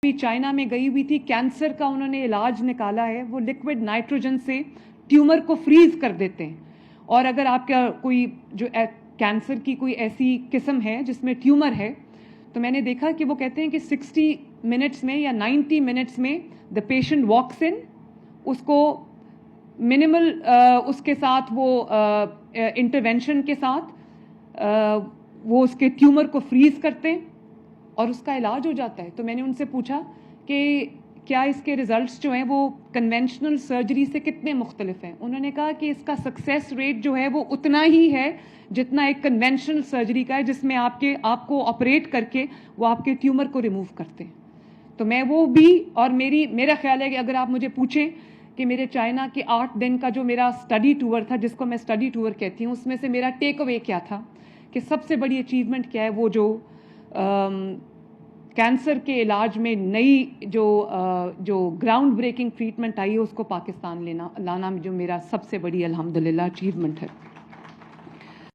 भी चाइना में गई हुई थी, कैंसर का उन्होंने इलाज निकाला है। वो लिक्विड नाइट्रोजन से ट्यूमर को फ्रीज कर देते हैं, और अगर आपका कोई जो कैंसर की कोई ऐसी किस्म है जिसमें ट्यूमर है, तो मैंने देखा कि वो कहते हैं कि 60 मिनट्स में या 90 मिनट्स में द पेशेंट वॉक्स इन, उसको मिनिमल उसके साथ वो इंटरवेंशन के साथ वो उसके ट्यूमर को फ्रीज करते हैं और उसका इलाज हो जाता है। तो मैंने उनसे पूछा कि क्या इसके रिजल्ट्स जो हैं वो कन्वेंशनल सर्जरी से कितने मुख्तलिफ हैं। उन्होंने कहा कि इसका सक्सेस रेट जो है वो उतना ही है जितना एक कन्वेंशनल सर्जरी का है, जिसमें आपको ऑपरेट करके वो आपके ट्यूमर को रिमूव करते हैं। तो मैं वो भी, और मेरा ख्याल है कि अगर आप मुझे पूछें कि मेरे चाइना के 8 दिन का जो मेरा स्टडी टूर था, जिसको मैं स्टडी टूर कहती हूँ, उसमें से मेरा टेक अवे क्या था कि सबसे बड़ी अचीवमेंट क्या है, वो जो कैंसर के इलाज में नई जो ग्राउंड ब्रेकिंग ट्रीटमेंट आई है उसको पाकिस्तान लाना जो मेरा सबसे बड़ी अल्हम्दुलिल्लाह अचीवमेंट है।